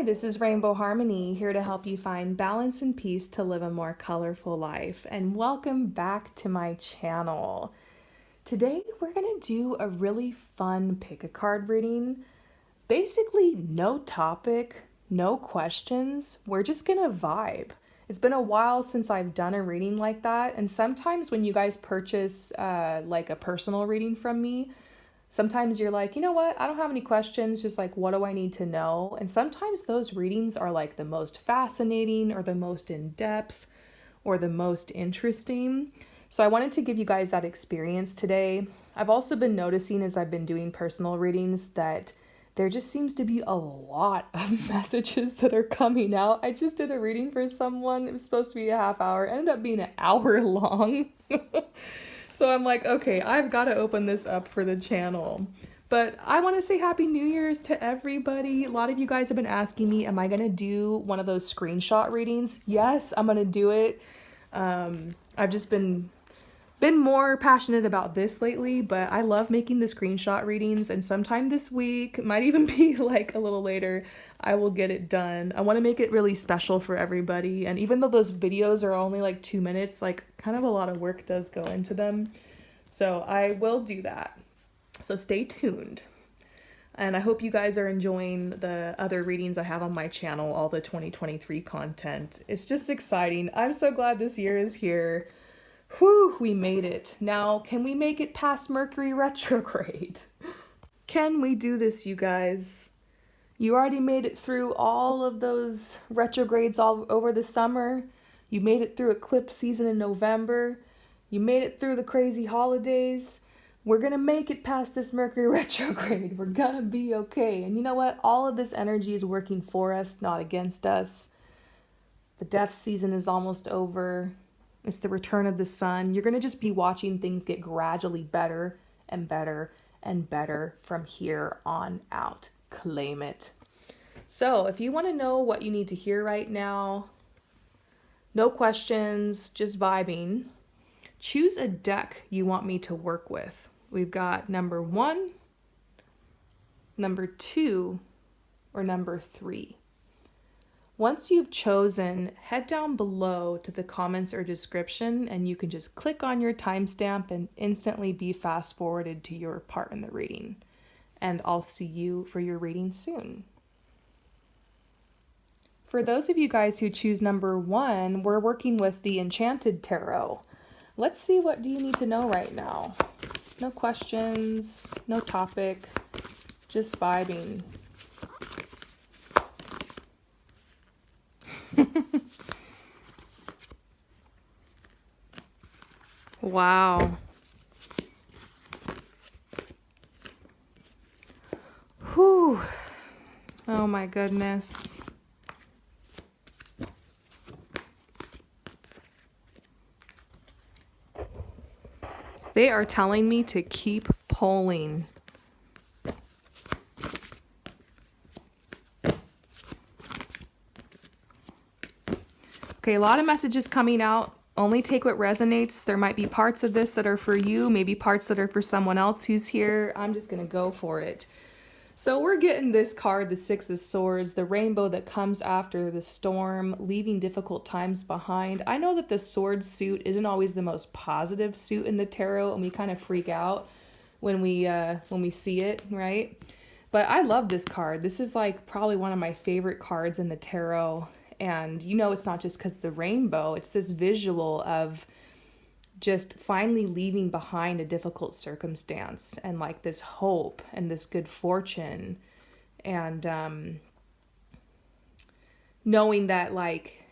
this is Rainbow Harmony, here to help you find balance and peace to live a more colorful life. And welcome back to my channel. Today, we're going to do a really fun pick a card reading. Basically, no topic, no questions. We're just going to vibe. It's been a while since I've done a reading like that. And sometimes when you guys purchase like a personal reading from me, sometimes you're like, you know what? I don't have any questions. Just like, what do I need to know? And sometimes those readings are like the most fascinating or the most in depth or the most interesting. So I wanted to give you guys that experience today. I've also been noticing as I've been doing personal readings that there just seems to be a lot of messages that are coming out. I just did a reading for someone. It was supposed to be a half hour. It ended up being an hour long. So I'm like, okay, I've got to open this up for the channel. But I want to say Happy New Year's to everybody. A lot of you guys have been asking me, am I going to do one of those screenshot readings? Yes, I'm going to do it. I've just been more passionate about this lately, but I love making the screenshot readings, and sometime this week, might even be like a little later, I will get it done. I want to make it really special for everybody, and even though those videos are only like 2 minutes, like kind of a lot of work does go into them. So I will do that. So stay tuned. And I hope you guys are enjoying the other readings I have on my channel, all the 2023 content. It's just exciting. I'm so glad this year is here. Whew, we made it. Now, can we make it past Mercury retrograde? Can we do this, you guys? You already made it through all of those retrogrades all over the summer. You made it through eclipse season in November. You made it through the crazy holidays. We're gonna make it past this Mercury retrograde. We're gonna be okay. And you know what? All of this energy is working for us, not against us. The death season is almost over. It's the return of the sun. You're going to just be watching things get gradually better and better and better from here on out. Claim it. So if you want to know what you need to hear right now, no questions, just vibing, choose a deck you want me to work with. We've got number 1, number 2, or number 3. Once you've chosen, head down below to the comments or description and you can just click on your timestamp and instantly be fast forwarded to your part in the reading. And I'll see you for your reading soon. For those of you guys who choose number 1, we're working with the Enchanted Tarot. Let's see, what do you need to know right now? No questions, no topic, just vibing. Wow. Whew. Oh my goodness. They are telling me to keep polling. Okay, a lot of messages coming out. Only take what resonates. There might be parts of this that are for you, maybe parts that are for someone else who's here. I'm just going to go for it. So we're getting this card, the 6 of Swords, the rainbow that comes after the storm, leaving difficult times behind. I know that the sword suit isn't always the most positive suit in the tarot, and we kind of freak out when we see it, right? But I love this card. This is like probably one of my favorite cards in the tarot. And you know, it's not just because of the rainbow, it's this visual of just finally leaving behind a difficult circumstance and like this hope and this good fortune and knowing that like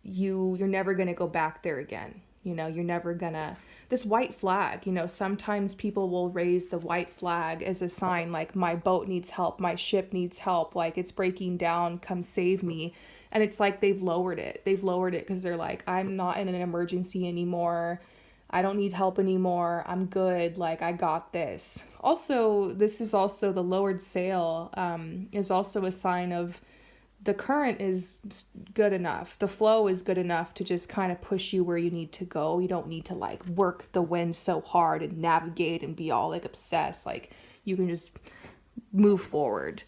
you're never going to go back there again. You know, you're never gonna, this white flag, you know, sometimes people will raise the white flag as a sign like my boat needs help, my ship needs help, like it's breaking down, come save me. And it's like they've lowered it. They've lowered it because they're like, I'm not in an emergency anymore. I don't need help anymore. I'm good. Like, I got this. Also, this is also the lowered sail is also a sign of the current is good enough. The flow is good enough to just kind of push you where you need to go. You don't need to like work the wind so hard and navigate and be all like obsessed. Like, you can just move forward.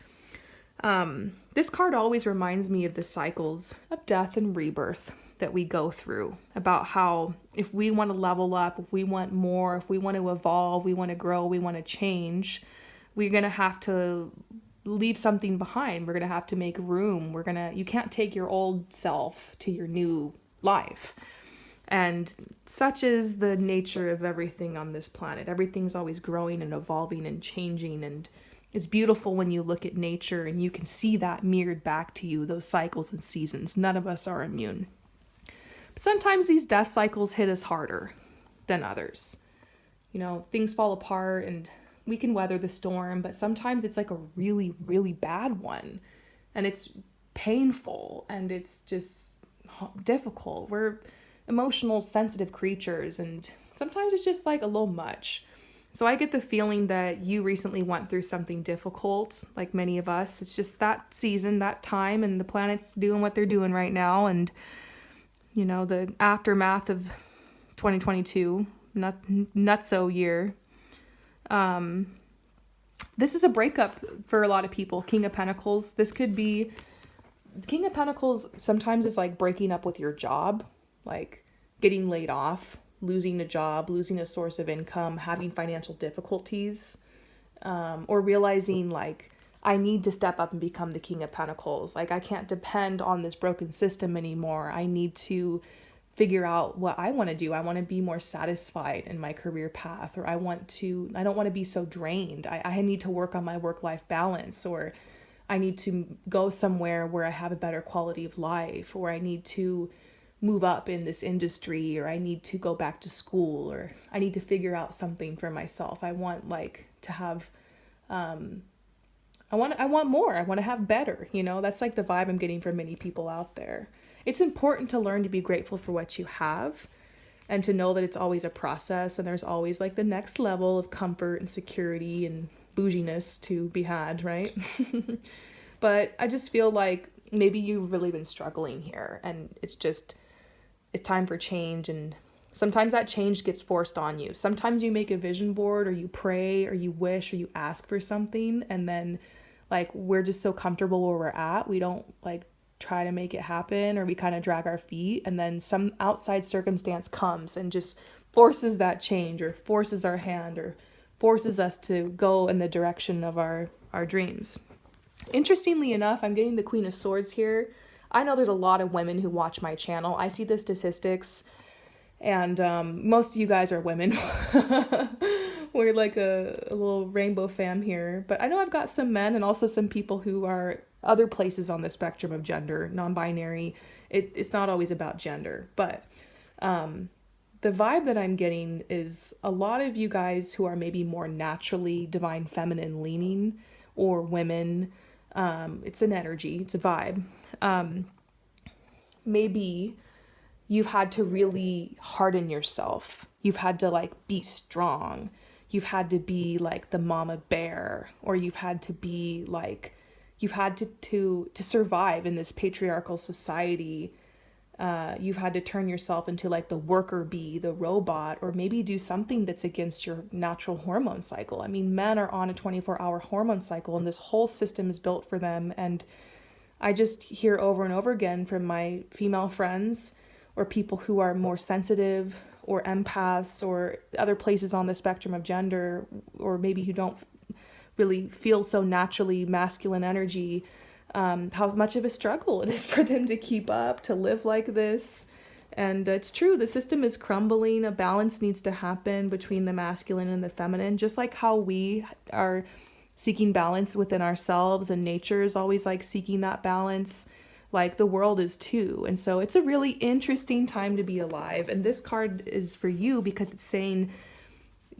This card always reminds me of the cycles of death and rebirth that we go through, about how if we want to level up, if we want more, if we want to evolve, we want to grow, we want to change, we're going to have to leave something behind. We're going to have to make room. You can't take your old self to your new life. And such is the nature of everything on this planet. Everything's always growing and evolving and changing, and it's beautiful when you look at nature and you can see that mirrored back to you, those cycles and seasons. None of us are immune. But sometimes these death cycles hit us harder than others. Things fall apart and we can weather the storm, but sometimes it's like a really, really bad one. And it's painful and it's just difficult. We're emotional, sensitive creatures, and sometimes it's just like a little much. So I get the feeling that you recently went through something difficult, like many of us. It's just that season, that time, and the planet's doing what they're doing right now. And, the aftermath of 2022, nutso year. This is a breakup for a lot of people. King of Pentacles. This could be, King of Pentacles sometimes is like breaking up with your job, like getting laid off, losing a job, losing a source of income, having financial difficulties, or realizing like, I need to step up and become the King of Pentacles. Like, I can't depend on this broken system anymore. I need to figure out what I want to do. I want to be more satisfied in my career path, or I don't want to be so drained. I need to work on my work-life balance, or I need to go somewhere where I have a better quality of life, or I need to move up in this industry, or I need to go back to school, or I need to figure out something for myself. I want to have, I want more. I want to have better, that's like the vibe I'm getting from many people out there. It's important to learn to be grateful for what you have and to know that it's always a process, and there's always like the next level of comfort and security and bouginess to be had, right? But I just feel like maybe you've really been struggling here, and it's time for change. And sometimes that change gets forced on you. Sometimes you make a vision board, or you pray, or you wish, or you ask for something, and then like we're just so comfortable where we're at, we don't like try to make it happen, or we kind of drag our feet, and then some outside circumstance comes and just forces that change, or forces our hand, or forces us to go in the direction of our dreams. Interestingly enough, I'm getting the Queen of Swords here. I know there's a lot of women who watch my channel. I see the statistics, and most of you guys are women. We're like a little rainbow fam here. But I know I've got some men and also some people who are other places on the spectrum of gender, non-binary. It's not always about gender. But the vibe that I'm getting is a lot of you guys who are maybe more naturally divine feminine leaning, or women. It's an energy, it's a vibe. Maybe you've had to really harden yourself. You've had to like be strong. You've had to be like the mama bear, or you've had to be like, you've had to survive in this patriarchal society. You've had to turn yourself into like the worker bee, the robot, or maybe do something that's against your natural hormone cycle. I mean, men are on a 24-hour hormone cycle, and this whole system is built for them. And I just hear over and over again from my female friends, or people who are more sensitive, or empaths, or other places on the spectrum of gender, or maybe who don't really feel so naturally masculine energy, how much of a struggle it is for them to keep up, to live like this. And it's true, the system is crumbling. A balance needs to happen between the masculine and the feminine, just like how we are seeking balance within ourselves, and nature is always like seeking that balance, like the world is too. And so it's a really interesting time to be alive. And this card is for you because it's saying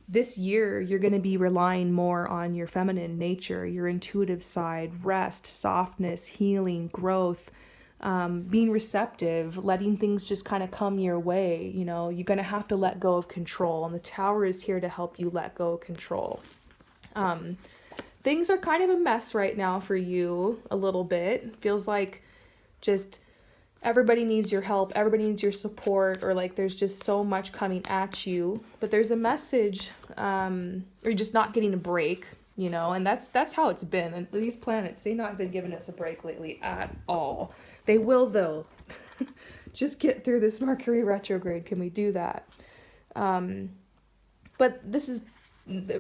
this year you're going to be relying more on your feminine nature, your intuitive side, rest, softness, healing, growth, being receptive, letting things just kind of come your way. You're going to have to let go of control, and the Tower is here to help you let go of control. Things are kind of a mess right now for you, a little bit. Feels like just everybody needs your help, everybody needs your support, or like there's just so much coming at you. But there's a message, or you're just not getting a break. and that's how it's been. And these planets, they've not been giving us a break lately at all. They will though. Just get through this Mercury retrograde. Can we do that? But this is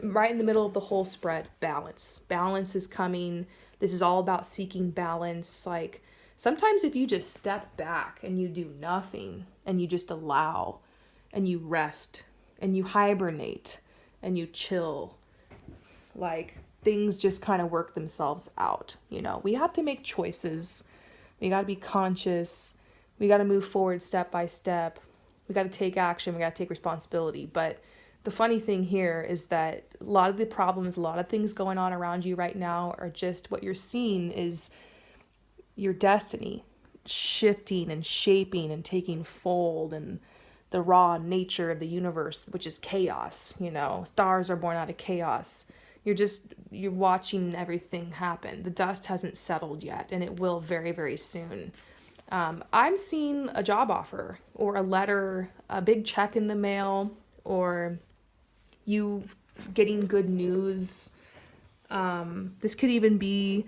right in the middle of the whole spread. Balance is coming. This is all about seeking balance. Like, sometimes if you just step back and you do nothing and you just allow and you rest and you hibernate and you chill, like, things just kind of work themselves out. We have to make choices. We got to be conscious. We got to move forward step by step. We got to take action. We got to take responsibility. But the funny thing here is that a lot of the problems, a lot of things going on around you right now are just what you're seeing is your destiny shifting and shaping and taking fold, and the raw nature of the universe, which is chaos. Stars are born out of chaos. You're watching everything happen. The dust hasn't settled yet, and it will very, very soon. I'm seeing a job offer or a letter, a big check in the mail, or you getting good news. This could even be,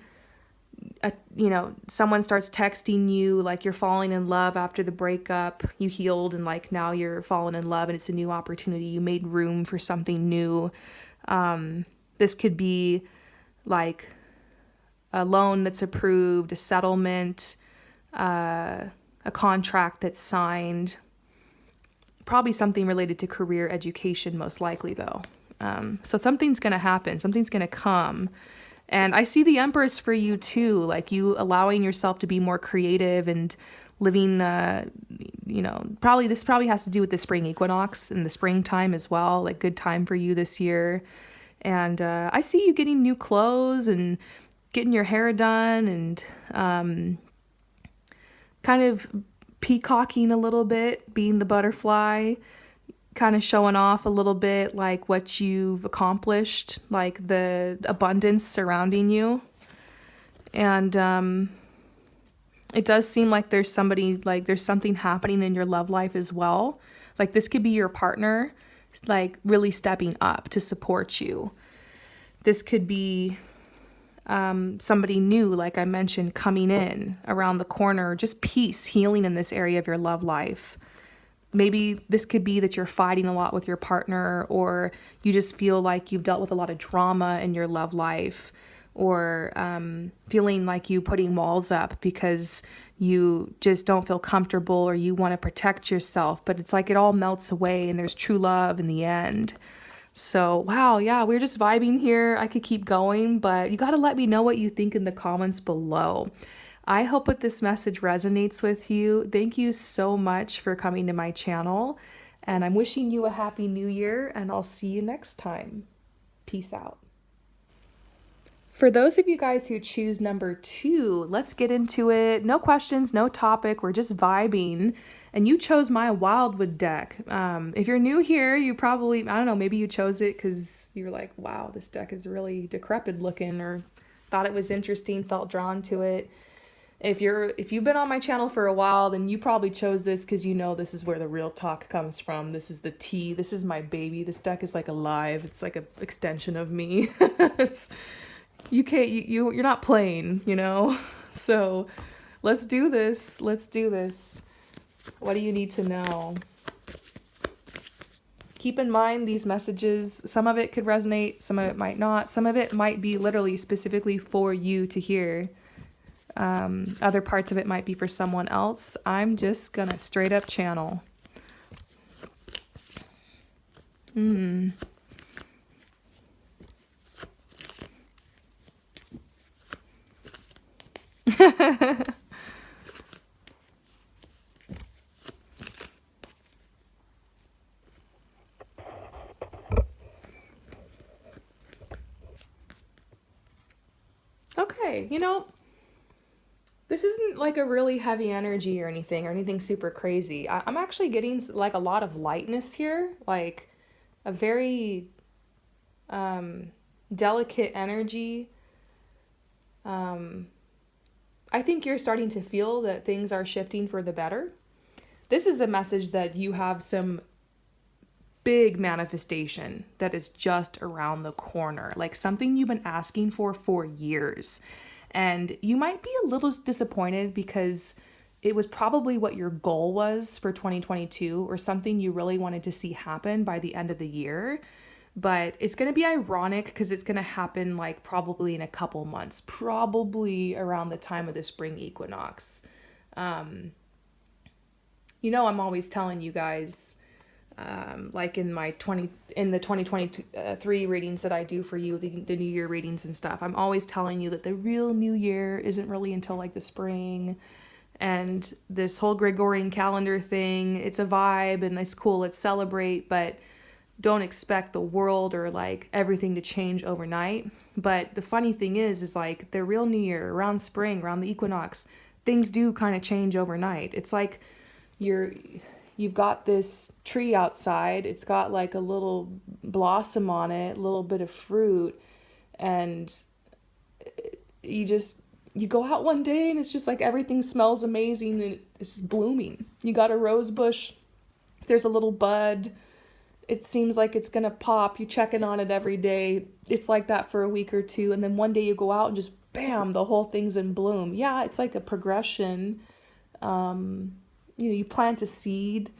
someone starts texting you like you're falling in love after the breakup. You healed and like now you're falling in love and it's a new opportunity. You made room for something new. This could be like a loan that's approved, a settlement, a contract that's signed, probably something related to career education, most likely though. So something's going to happen, something's going to come. And I see the Empress for you too, like you allowing yourself to be more creative and living, this probably has to do with the spring equinox and the springtime as well, like good time for you this year. And I see you getting new clothes and getting your hair done and kind of peacocking a little bit, being the butterfly, kind of showing off a little bit like what you've accomplished, like the abundance surrounding you. And it does seem like there's something happening in your love life as well. Like this could be your partner, like really stepping up to support you. This could be somebody new, like I mentioned, coming in around the corner, just peace, healing in this area of your love life. Maybe this could be that you're fighting a lot with your partner, or you just feel like you've dealt with a lot of drama in your love life, or feeling like you putting walls up because you just don't feel comfortable or you want to protect yourself, but it's like it all melts away and there's true love in the end. So, wow, yeah, we're just vibing here. I could keep going, but you got to let me know what you think in the comments below. I hope that this message resonates with you. Thank you so much for coming to my channel, and I'm wishing you a happy new year, and I'll see you next time. Peace out. For those of you guys who choose number 2, let's get into it. No questions, no topic. We're just vibing. And you chose my Wildwood deck. If you're new here, you probably, I don't know, maybe you chose it because you were like, wow, this deck is really decrepit looking, or thought it was interesting, felt drawn to it. If you've been on my channel for a while, then you probably chose this because you know this is where the real talk comes from. This is the tea. This is my baby. This deck is like alive. It's like an extension of me. You're not playing, So let's do this. Let's do this. What do you need to know? Keep in mind these messages, some of it could resonate, some of it might not. Some of it might be literally specifically for you to hear. Other parts of it might be for someone else. I'm just gonna straight up channel. Okay, this isn't like a really heavy energy or anything super crazy. I'm actually getting like a lot of lightness here, like a very delicate energy. I think you're starting to feel that things are shifting for the better. This is a message that you have some big manifestation that is just around the corner, like something you've been asking for years. And you might be a little disappointed because it was probably what your goal was for 2022 or something you really wanted to see happen by the end of the year. But it's going to be ironic because it's going to happen like probably in a couple months, probably around the time of the spring equinox. I'm always telling you guys, like in the 2023 readings that I do for you, the New Year readings and stuff, I'm always telling you that the real New Year isn't really until like the spring. And this whole Gregorian calendar thing, it's a vibe and it's cool, let's celebrate, but don't expect the world or like everything to change overnight. But the funny thing is like the real New Year, around spring, around the equinox, things do kind of change overnight. It's like you've got this tree outside, it's got like a little blossom on it, a little bit of fruit, and you go out one day and it's just like everything smells amazing and it's blooming. You got a rose bush, there's a little bud, it seems like it's gonna pop, you checking on it every day. It's like that for a week or two, and then one day you go out and just bam, the whole thing's in bloom. Yeah, it's like a progression. You plant a seed,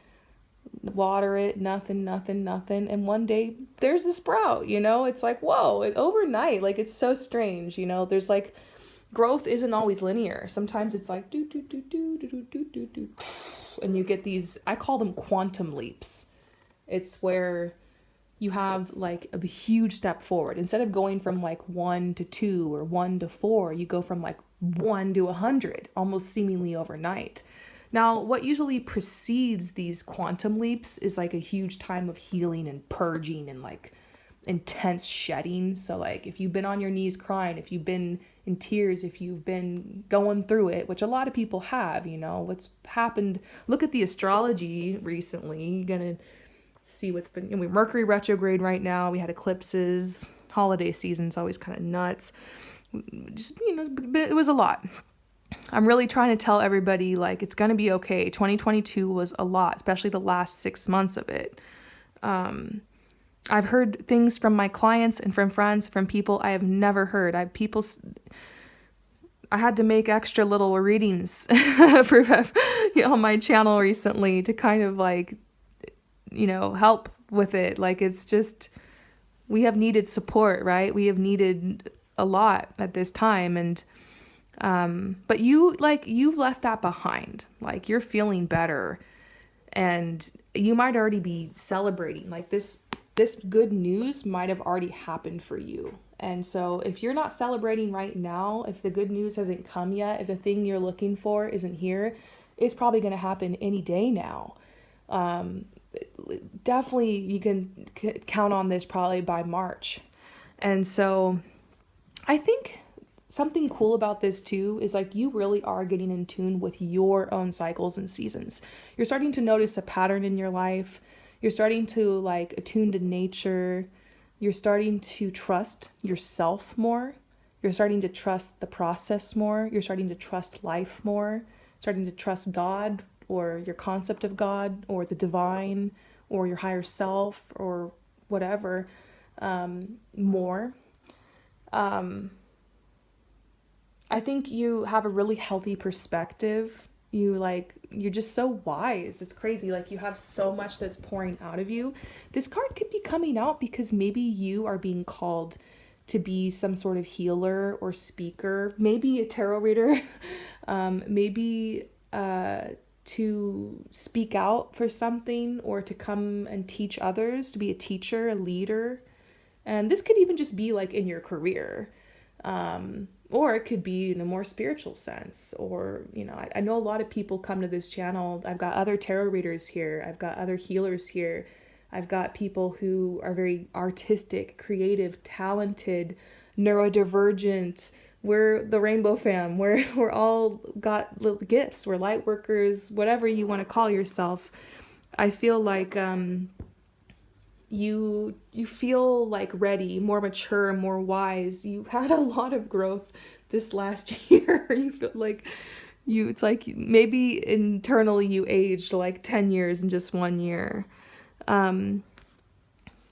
water it, nothing, and one day there's the sprout. It's like, whoa, overnight, like it's so strange. There's like, growth isn't always linear. Sometimes it's like do do do do do do do do, and you get these, I call them quantum leaps. It's where you have like a huge step forward. Instead of going from like 1 to 2 or 1 to 4, you go from like 1 to 100 almost seemingly overnight. Now, what usually precedes these quantum leaps is like a huge time of healing and purging and like intense shedding. So like if you've been on your knees crying, if you've been in tears, if you've been going through it, which a lot of people have, what's happened. Look at the astrology recently. You're going to see what's been, Mercury retrograde right now. We had eclipses. Holiday season's always kind of nuts. Just, it was a lot. I'm really trying to tell everybody, like, it's going to be okay. 2022 was a lot, especially the last 6 months of it. I've heard things from my clients and from friends, from people I have never heard. I had to make extra little readings for on my channel recently to kind of like, help with it. Like, it's just, we have needed support, right? We have needed a lot at this time. And but you've left that behind. Like, you're feeling better, and you might already be celebrating. Like, this good news might have already happened for you. And so if you're not celebrating right now, if the good news hasn't come yet, if the thing you're looking for isn't here, it's probably going to happen any day now. Definitely you can count on this probably by March. And so I think something cool about this too is like you really are getting in tune with your own cycles and seasons. You're starting to notice a pattern in your life. You're starting to like attune to nature. You're starting to trust yourself more. You're starting to trust the process more. You're starting to trust life more. Starting to trust God, or your concept of God, or the divine, or your higher self, or whatever, more. I think you have a really healthy perspective. You're just so wise. It's crazy. Like, you have so much that's pouring out of you. This card could be coming out because maybe you are being called to be some sort of healer or speaker, maybe a tarot reader, maybe to speak out for something, or to come and teach others, to be a teacher, a leader. And this could even just be like in your career. Or it could be in a more spiritual sense. Or, I know a lot of people come to this channel. I've got other tarot readers here. I've got other healers here. I've got people who are very artistic, creative, talented, neurodivergent. We're the Rainbow Fam. We're all got little gifts. We're light workers, whatever you want to call yourself. I feel like you feel like ready, more mature, more wise. You had a lot of growth this last year. You feel like it's like maybe internally you aged like 10 years in just 1 year.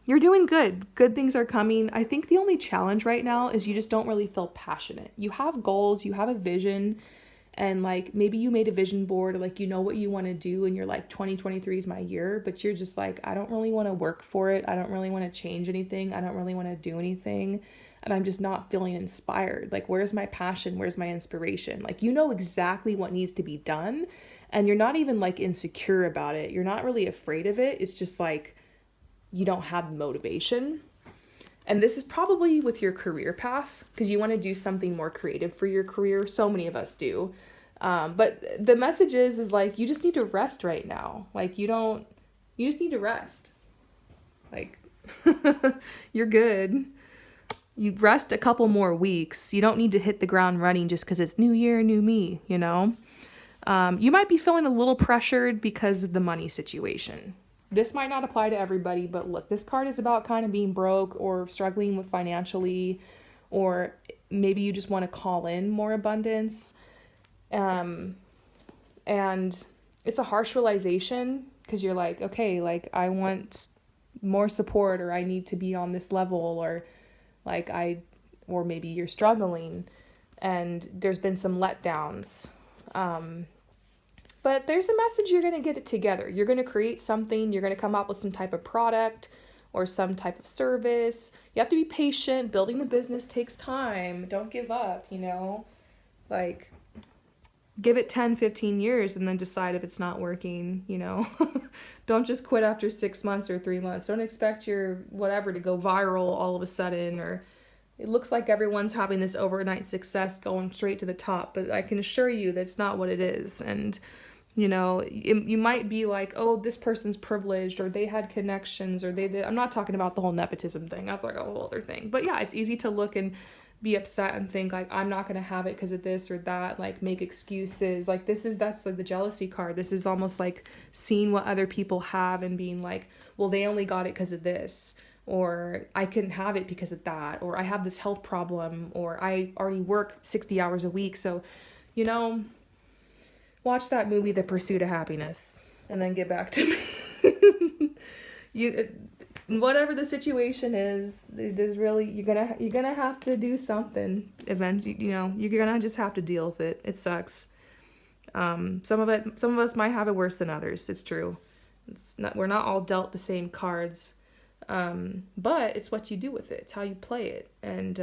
You're doing good. Good things are coming. I think the only challenge right now is you just don't really feel passionate. You have goals, you have a vision, and like maybe you made a vision board, or like you know what you want to do, and you're like 2023 is my year, but you're just like, I don't really want to work for it. I don't really want to change anything. I don't really want to do anything. And I'm just not feeling inspired. Like, where's my passion? Where's my inspiration? Like, you know exactly what needs to be done, and you're not even like insecure about it. You're not really afraid of it. It's just like you don't have motivation. And this is probably with your career path, because you want to do something more creative for your career. So many of us do. But the message is like, you just need to rest right now. Like, you just need to rest. Like, you're good. You rest a couple more weeks. You don't need to hit the ground running just because it's new year, new me, you know? You might be feeling a little pressured because of the money situation. This might not apply to everybody, but look, this card is about kind of being broke or struggling with financially, or maybe you just want to call in more abundance. And it's a harsh realization because you're like, okay, like I want more support, or I need to be on this level, or or maybe you're struggling and there's been some letdowns. But there's a message, you're going to get it together. You're going to create something. You're going to come up with some type of product or some type of service. You have to be patient. Building the business takes time. Don't give up, you know? Like, give it 10, 15 years and then decide if it's not working, you know? Don't just quit after 6 months or 3 months. Don't expect your whatever to go viral all of a sudden, or it looks like everyone's having this overnight success going straight to the top, but I can assure you that's not what it is. And you know, you might be like, oh, this person's privileged, or they had connections, or I'm not talking about the whole nepotism thing. That's like a whole other thing. But yeah, it's easy to look and be upset and think like, I'm not going to have it because of this or that, like make excuses. Like that's like the jealousy card. This is almost like seeing what other people have and being like, well, they only got it because of this, or I couldn't have it because of that, or I have this health problem, or I already work 60 hours a week. So, you know, watch that movie, The Pursuit of Happiness, and then get back to me. Whatever the situation is, it is really, you're gonna have to do something eventually. You know, you're gonna just have to deal with it. It sucks. Some of us might have it worse than others. It's true. We're not all dealt the same cards. But it's what you do with it. It's how you play it. And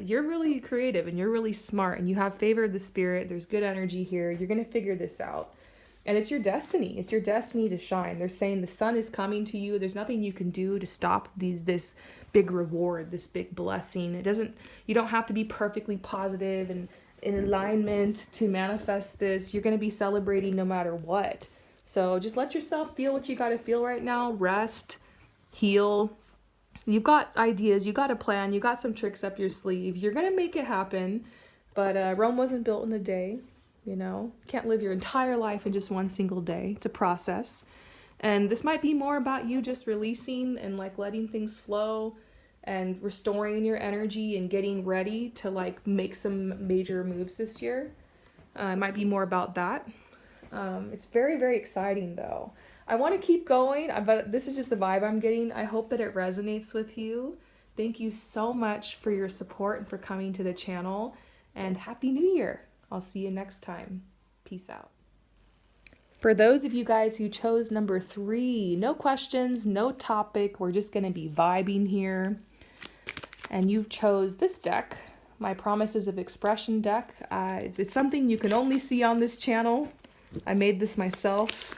you're really creative, and you're really smart, and you have favor of the spirit. There's good energy here. You're going to figure this out. And it's your destiny. It's your destiny to shine. They're saying the sun is coming to you. There's nothing you can do to stop this big reward, this big blessing. You don't have to be perfectly positive and in alignment to manifest this. You're going to be celebrating no matter what. So just let yourself feel what you got to feel right now. Rest, heal. You've got ideas, you got a plan, you got some tricks up your sleeve. You're going to make it happen. But Rome wasn't built in a day, you know. Can't live your entire life in just one single day. It's a process. And this might be more about you just releasing and like letting things flow and restoring your energy and getting ready to like make some major moves this year. It might be more about that. It's very, very exciting though. I want to keep going, but this is just the vibe I'm getting. I hope that it resonates with you. Thank you so much for your support and for coming to the channel. And Happy New Year. I'll see you next time. Peace out. For those of you guys who chose number 3, no questions, no topic. We're just going to be vibing here. And you chose this deck, my Promises of Expression deck. It's something you can only see on this channel. I made this myself.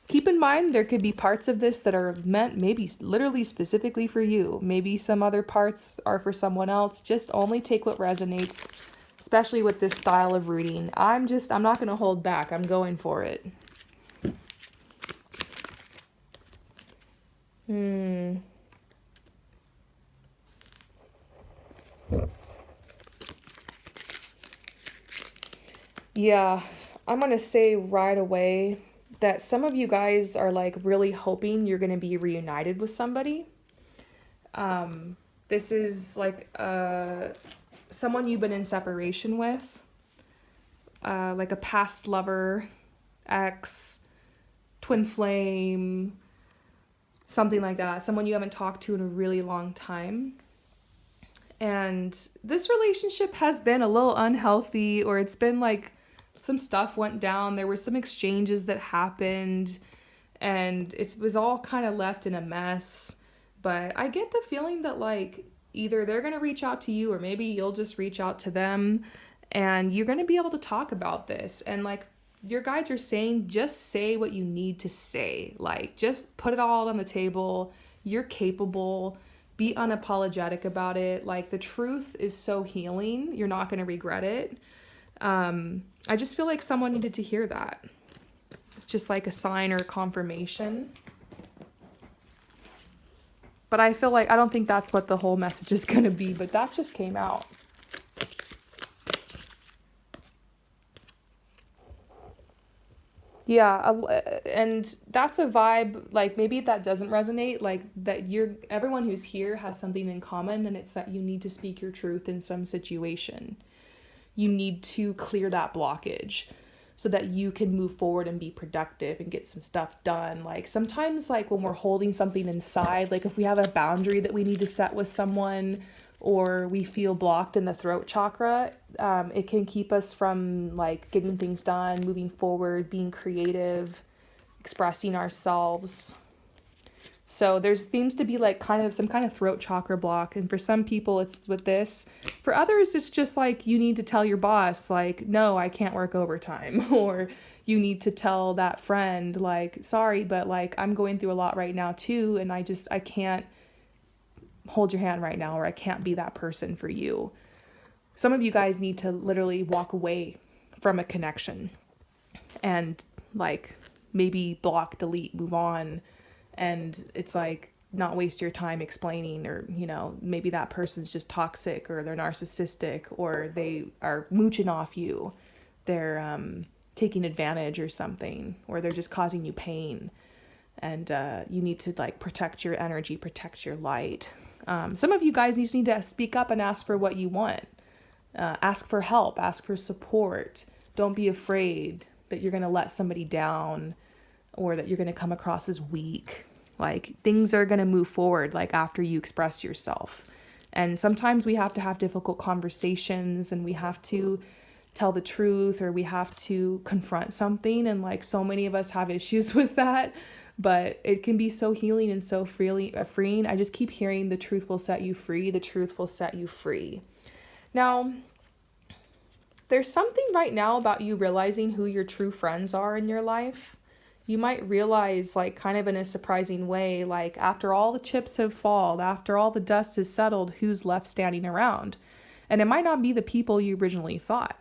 Keep in mind, there could be parts of this that are meant maybe literally specifically for you. Maybe some other parts are for someone else. Just only take what resonates, especially with this style of reading. I'm not going to hold back. I'm going for it. Yeah, I'm going to say right away that some of you guys are like really hoping you're going to be reunited with somebody. This is like someone you've been in separation with, like a past lover, ex, twin flame, something like that, someone you haven't talked to in a really long time. And this relationship has been a little unhealthy, or it's been like some stuff went down. There were some exchanges that happened, and it was all kind of left in a mess. But I get the feeling that like either they're going to reach out to you, or maybe you'll just reach out to them, and you're going to be able to talk about this. And like your guides are saying, just say what you need to say. Like, just put it all on the table. You're capable. Be unapologetic about it. Like, the truth is so healing. You're not going to regret it. I just feel like someone needed to hear that. It's just like a sign or a confirmation. But I feel like, I don't think that's what the whole message is going to be, but that just came out. Yeah, and that's a vibe, like maybe that doesn't resonate, like that everyone who's here has something in common, and it's that you need to speak your truth in some situation. You need to clear that blockage so that you can move forward and be productive and get some stuff done. Like sometimes like when we're holding something inside, like if we have a boundary that we need to set with someone, or we feel blocked in the throat chakra, it can keep us from like getting things done, moving forward, being creative, expressing ourselves. So there seems to be like kind of some kind of throat chakra block. And for some people it's with this. For others, it's just like you need to tell your boss, like, no, I can't work overtime. Or you need to tell that friend, like, sorry, but like I'm going through a lot right now too. And I can't hold your hand right now, or I can't be that person for you. Some of you guys need to literally walk away from a connection and like maybe block, delete, move on. And it's like not waste your time explaining, or, you know, maybe that person's just toxic, or they're narcissistic, or they are mooching off you. They're taking advantage or something, or they're just causing you pain. And you need to like protect your energy, protect your light. Some of you guys just need to speak up and ask for what you want. Ask for help, ask for support. Don't be afraid that you're going to let somebody down, or that you're going to come across as weak. Like, things are going to move forward like after you express yourself. And sometimes we have to have difficult conversations, and we have to tell the truth, or we have to confront something. And like so many of us have issues with that. But it can be so healing and so freeing. I just keep hearing the truth will set you free. The truth will set you free. Now, there's something right now about you realizing who your true friends are in your life. You might realize, like, kind of in a surprising way, like after all the chips have fallen, after all the dust is settled, who's left standing around. And it might not be the people you originally thought.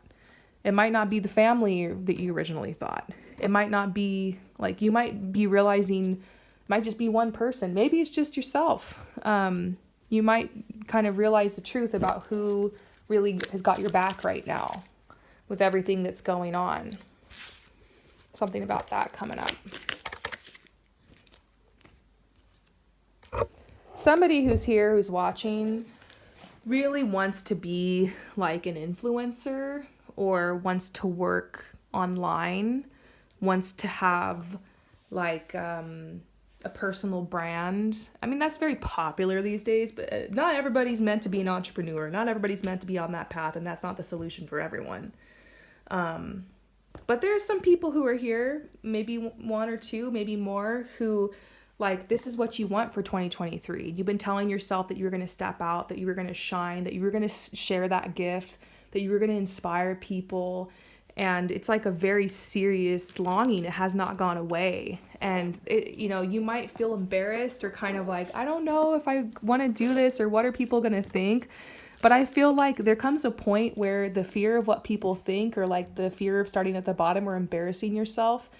It might not be the family that you originally thought. It might not be, like, you might be realizing, it might just be one person. Maybe it's just yourself. You might kind of realize the truth about who really has got your back right now with everything that's going on. Something about that coming up. Somebody who's here, who's watching, really wants to be like an influencer, or wants to work online, wants to have like a personal brand. I mean, that's very popular these days, but not everybody's meant to be an entrepreneur. Not everybody's meant to be on that path, and that's not the solution for everyone. But there's some people who are here, maybe one or two, maybe more, who like, this is what you want for 2023. You've been telling yourself that you were going to step out, that you were going to shine, that you were going to share that gift, that you were going to inspire people. And it's like a very serious longing. It has not gone away. And it, you know, you might feel embarrassed, or kind of like, I don't know if I want to do this, or what are people going to think? But I feel like there comes a point where the fear of what people think, or like the fear of starting at the bottom or embarrassing yourself,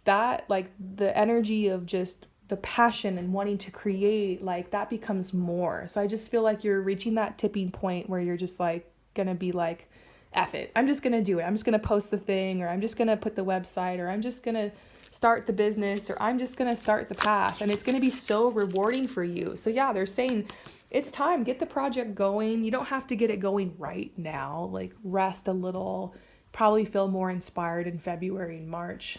that like the energy of just the passion and wanting to create, like that becomes more. So I just feel like you're reaching that tipping point where you're just like going to be like, F it. I'm just going to do it. I'm just going to post the thing, or I'm just going to put the website, or I'm just going to start the business, or I'm just going to start the path. And it's going to be so rewarding for you. So yeah, they're saying it's time. Get the project going. You don't have to get it going right now. Like, rest a little. Probably feel more inspired in February and March.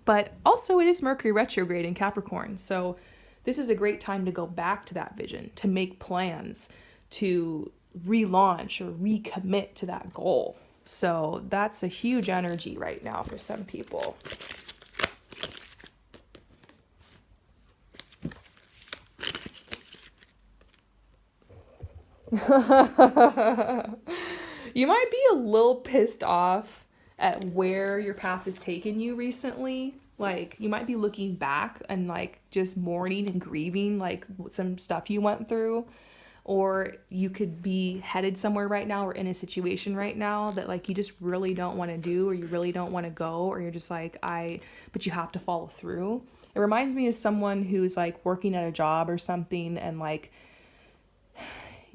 But also it is Mercury retrograde in Capricorn. So this is a great time to go back to that vision, to make plans, to relaunch or recommit to that goal. So that's a huge energy right now for some people. You might be a little pissed off at where your path has taken you recently. Like, you might be looking back and like just mourning and grieving like some stuff you went through. Or you could be headed somewhere right now or in a situation right now that like you just really don't want to do, or you really don't want to go, or you're just like, but you have to follow through. It reminds me of someone who's like working at a job or something, and like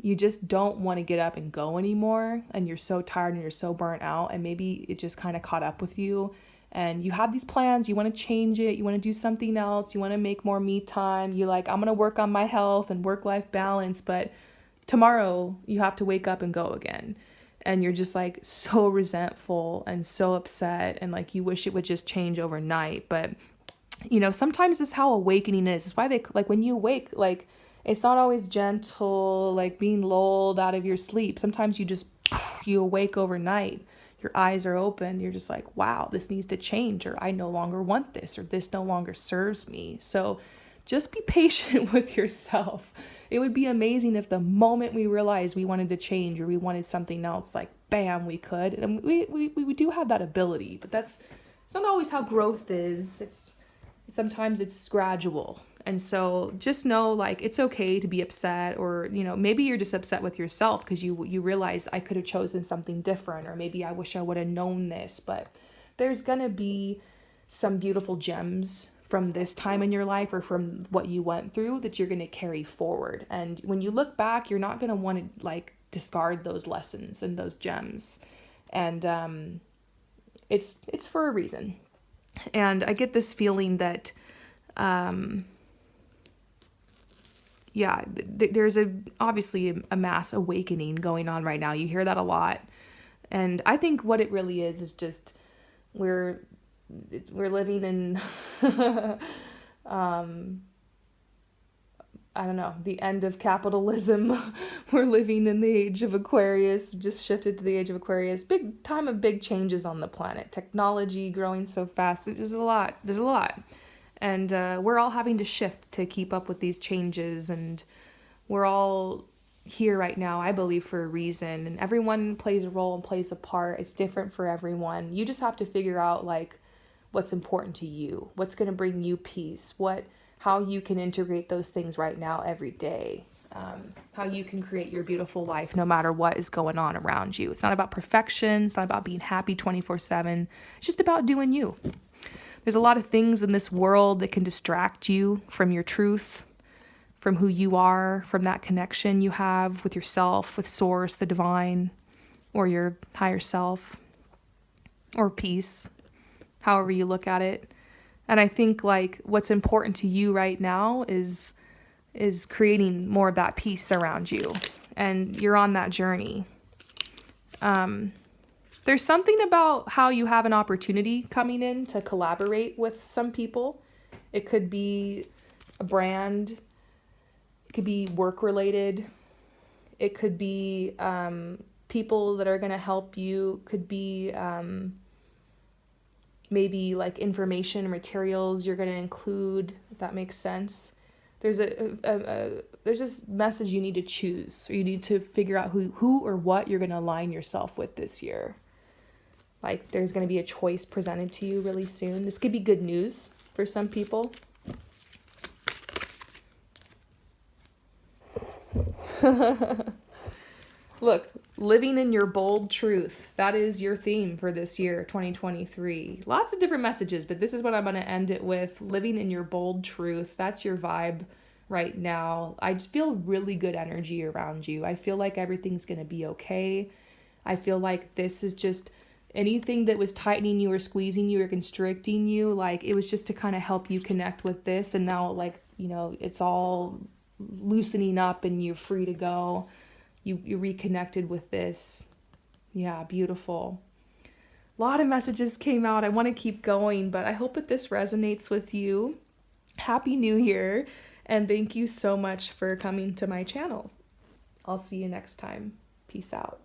you just don't want to get up and go anymore, and you're so tired and you're so burnt out, and maybe it just kind of caught up with you, and you have these plans, you want to change it, you want to do something else, you want to make more me time, you like, I'm going to work on my health and work-life balance, but tomorrow you have to wake up and go again, and you're just like so resentful and so upset, and like you wish it would just change overnight. But you know, sometimes it's how awakening is. It's why they like when you wake, like it's not always gentle, like being lulled out of your sleep. Sometimes you awake overnight, your eyes are open, you're just like, wow, this needs to change, or I no longer want this, or this no longer serves me. So just be patient with yourself. It would be amazing if the moment we realized we wanted to change or we wanted something else, like bam, we could. And we do have that ability, but it's not always how growth is. Sometimes it's gradual. And so just know, like, it's okay to be upset, or, you know, maybe you're just upset with yourself because you realize I could have chosen something different, or maybe I wish I would have known this. But there's going to be some beautiful gems from this time in your life or from what you went through that you're going to carry forward. And when you look back, you're not going to want to like discard those lessons and those gems. And it's for a reason. And I get this feeling that, there's obviously a mass awakening going on right now. You hear that a lot. And I think what it really is just we're living in, I don't know, the end of capitalism. We're living in the age of Aquarius, just shifted to the age of Aquarius. Big time of big changes on the planet. Technology growing so fast. There's a lot. And we're all having to shift to keep up with these changes. And we're all here right now, I believe, for a reason. And everyone plays a role and plays a part. It's different for everyone. You just have to figure out, like, what's important to you. What's going to bring you peace. How you can integrate those things right now every day. How you can create your beautiful life no matter what is going on around you. It's not about perfection. It's not about being happy 24/7. It's just about doing you. There's a lot of things in this world that can distract you from your truth, from who you are, from that connection you have with yourself, with Source, the divine, or your higher self, or peace, however you look at it. And I think like what's important to you right now is creating more of that peace around you. And you're on that journey. There's something about how you have an opportunity coming in to collaborate with some people. It could be a brand. It could be work related. It could be people that are going to help you. Could be maybe like information, materials you're going to include, if that makes sense. There's there's this message you need to choose, or you need to figure out who or what you're going to align yourself with this year. Like there's going to be a choice presented to you really soon. This could be good news for some people. Look, living in your bold truth. That is your theme for this year, 2023. Lots of different messages, but this is what I'm going to end it with. Living in your bold truth. That's your vibe right now. I just feel really good energy around you. I feel like everything's going to be okay. I feel like this is just anything that was tightening you or squeezing you or constricting you. Like it was just to kind of help you connect with this. And now like, you know, it's all loosening up and you're free to go. You reconnected with this. Yeah, beautiful. A lot of messages came out. I want to keep going, but I hope that this resonates with you. Happy New Year, and thank you so much for coming to my channel. I'll see you next time. Peace out.